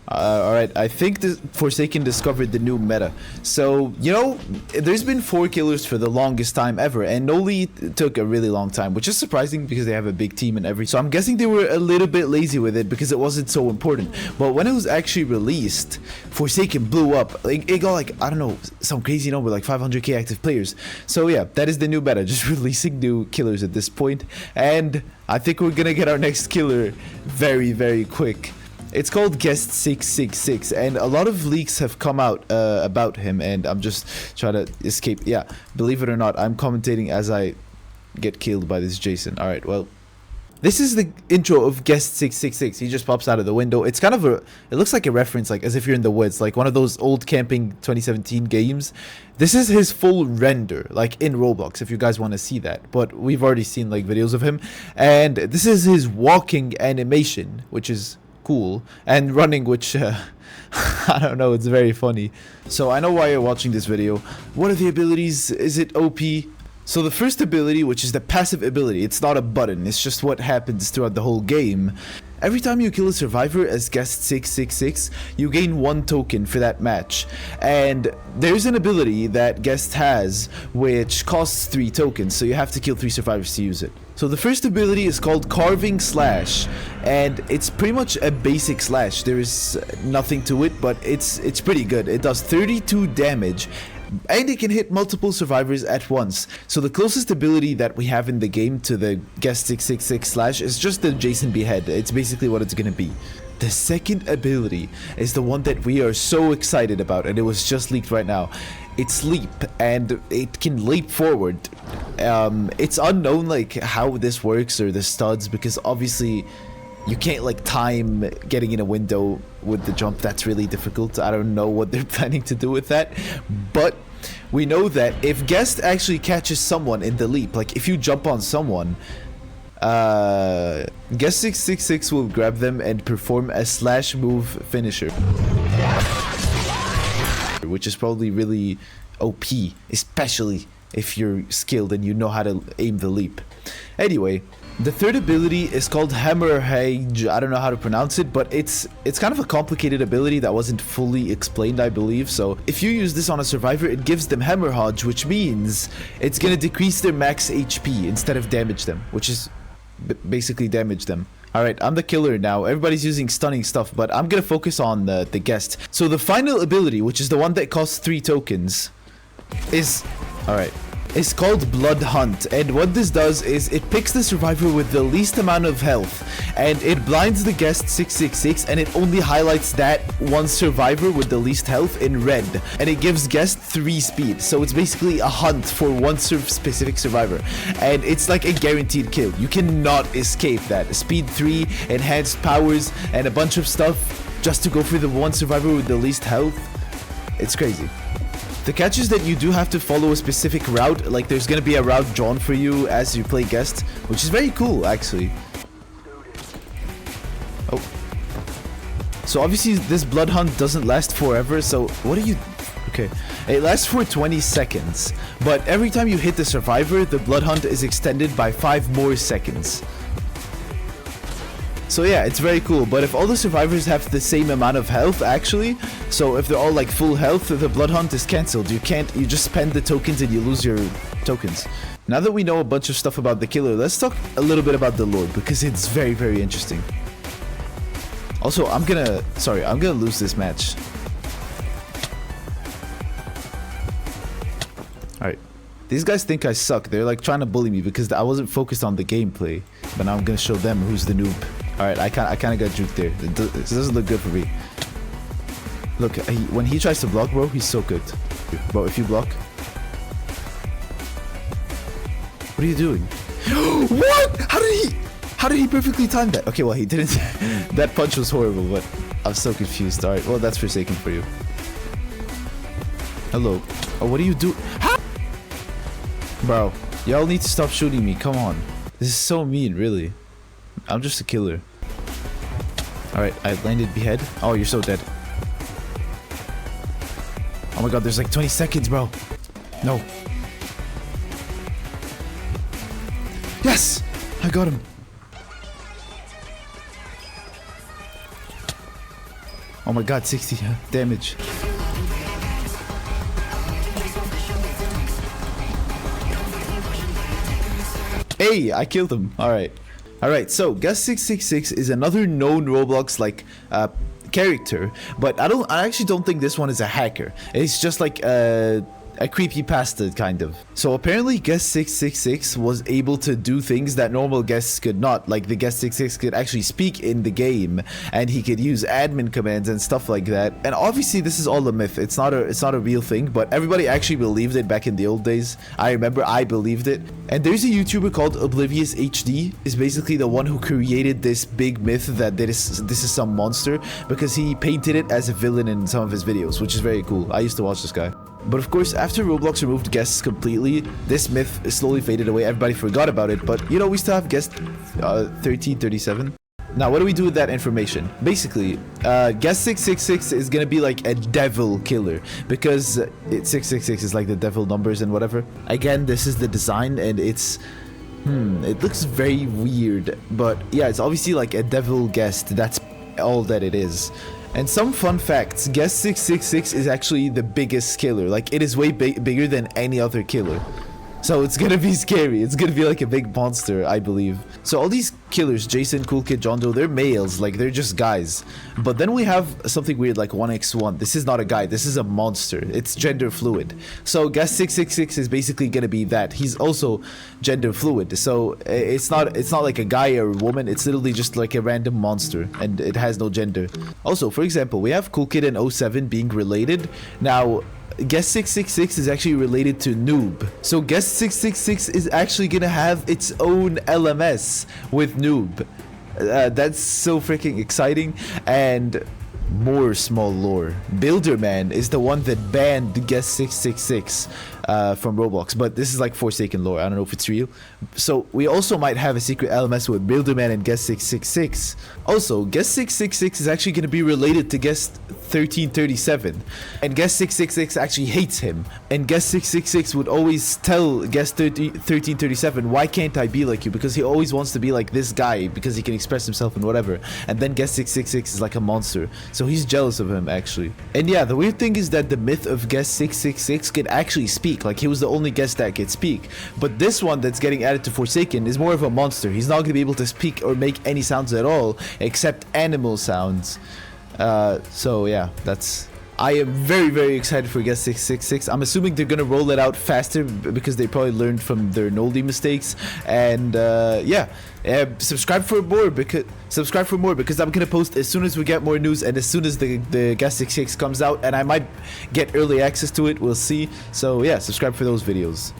Alright, I think this Forsaken discovered the new meta. So, you know, there's been 4 killers for the longest time ever, and Noli took a really long time, which is surprising because they have a big team and everything. So I'm guessing they were a little bit lazy with it because it wasn't so important. But when it was actually released, Forsaken blew up. Like, it got like, I don't know, some crazy number, like 500k active players. So yeah, that is the new meta, just releasing new killers at this point. And I think we're gonna get our next killer very, very quick. It's called Guest 666, and a lot of leaks have come out about him, and I'm just trying to escape. Yeah, believe it or not, I'm commentating as I get killed by this Jason. Alright, well, this is the intro of Guest 666. He just pops out of the window. It's kind of a, it looks like a reference, like as if you're in the woods, like one of those old camping 2017 games. This is his full render, like in Roblox, if you guys want to see that. But we've already seen like videos of him, and this is his walking animation, which is cool, and running, which I don't know, it's very funny. So I know why you're watching this video. What are the abilities? Is it OP? So the first ability, which is the passive ability, it's not a button, it's just what happens throughout the whole game. Every time you kill a survivor as Guest 666, you gain 1 token for that match. And there's an ability that Guest has which costs 3 tokens, so you have to kill 3 survivors to use it. So the first ability is called Carving Slash, and it's pretty much a basic slash. There is nothing to it, but it's pretty good. It does 32 damage, and it can hit multiple survivors at once. So the closest ability that we have in the game to the Guest 666 slash is just the Jason Behead. It's basically what it's gonna be. The second ability is the one that we are so excited about, and it was just leaked right now. It's Leap, and it can leap forward. It's unknown like how this works or the studs, because obviously you can't like time getting in a window with the jump. That's really difficult. I don't know what they're planning to do with that, but we know that if Guest actually catches someone in the leap, like if you jump on someone, Guest 666 will grab them and perform a slash move finisher, which is probably really OP, especially if you're skilled and you know how to aim the leap. Anyway, the third ability is called Hammerhage. I don't know how to pronounce it, but it's kind of a complicated ability that wasn't fully explained, I believe. So if you use this on a survivor, it gives them Hammerhage, which means it's gonna decrease their max HP instead of damage them, which is basically damage them. Alright, I'm the killer now. Everybody's using stunning stuff, but I'm gonna focus on the Guest. So the final ability, which is the one that costs 3 tokens, is... Alright. It's called Blood Hunt, and what this does is it picks the survivor with the least amount of health, and it blinds the Guest 666, and it only highlights that one survivor with the least health in red, and it gives Guest 3 speed. So it's basically a hunt for one specific survivor, and it's like a guaranteed kill. You cannot escape that. Speed 3, enhanced powers, and a bunch of stuff just to go for the one survivor with the least health. It's crazy. The catch is that you do have to follow a specific route, like there's gonna be a route drawn for you as you play Guest, which is very cool actually. Oh. So obviously this blood hunt doesn't last forever, so what are you... Okay. It lasts for 20 seconds, but every time you hit the survivor, the blood hunt is extended by 5 more seconds. So yeah, it's very cool, but if all the survivors have the same amount of health actually, so if they're all like full health, the blood hunt is cancelled. You just spend the tokens and you lose your tokens. Now that we know a bunch of stuff about the killer, let's talk a little bit about the lore, because it's very, very interesting. Also, I'm gonna lose this match. Alright. These guys think I suck. They're like trying to bully me because I wasn't focused on the gameplay, but now I'm gonna show them who's the noob. Alright, I kind of got juked there. This doesn't look good for me. Look, when he tries to block, bro, he's so good. Bro, if you block... What are you doing? What? How did he perfectly time that? Okay, well, he didn't. That punch was horrible, but I'm so confused. Alright, well, that's Forsaken for you. Hello. Oh, what do you do? Bro, y'all need to stop shooting me. Come on. This is so mean, really. I'm just a killer. Alright, I landed Behead. Oh, you're so dead. Oh my god, there's like 20 seconds, bro. No. Yes! I got him. Oh my god, 60 damage. Hey, I killed him. Alright. Alright, so Guest 666 is another known Roblox like character, but I actually don't think this one is a hacker. It's just like a creepypasta kind of. So apparently Guest 666 was able to do things that normal guests could not. Like the Guest 666 could actually speak in the game, and he could use admin commands and stuff like that. And obviously this is all a myth. It's not a real thing, but everybody actually believed it back in the old days. I remember I believed it. And there's a YouTuber called Oblivious HD, is basically the one who created this big myth that this is some monster, because he painted it as a villain in some of his videos, which is very cool. I used to watch this guy. But of course, after Roblox removed guests completely, this myth slowly faded away. Everybody forgot about it, but you know, we still have guest 1337. Now, what do we do with that information? Basically, guest 666 is gonna be like a devil killer, because 666 is like the devil numbers and whatever. Again, this is the design, and it's it looks very weird, but yeah, it's obviously like a devil guest. That's all that it is. And some fun facts: Guest 666 is actually the biggest killer. Like, it is way bigger than any other killer. So it's gonna be scary. It's gonna be like a big monster, I believe. So all these killers, Jason, Cool Kid, John Doe, they're males. Like, they're just guys. But then we have something weird like 1x1. This is not a guy. This is a monster. It's gender fluid. So Guest 666 is basically gonna be that. He's also gender fluid. So it's not like a guy or a woman. It's literally just like a random monster, and it has no gender. Also, for example, we have Cool Kid and 07 being related. Now, Guest 666 is actually related to Noob. So Guest 666 is actually gonna have its own LMS with Noob. That's so freaking exciting. And more small lore. Builderman is the one that banned Guest 666 from Roblox, but this is like Forsaken lore. I don't know if it's real. So we also might have a secret LMS with Builderman and Guest 666. Also, Guest 666 is actually going to be related to Guest 1337, and Guest 666 actually hates him, and Guest 666 would always tell Guest 1337, why can't I be like you, because he always wants to be like this guy because he can express himself and whatever. And then Guest 666 is like a monster, so he's jealous of him actually. And yeah, the weird thing is that the myth of Guest 666 can actually speak. Like, he was the only guest that could speak, but this one that's getting added to Forsaken is more of a monster. He's not going to be able to speak or make any sounds at all except animal sounds. So yeah, I am very, very excited for Guest 666. I'm assuming they're gonna roll it out faster because they probably learned from their Noldy mistakes. And yeah, subscribe for more because I'm gonna post as soon as we get more news, and as soon as the Guest 666 comes out, and I might get early access to it. We'll see. So yeah, subscribe for those videos.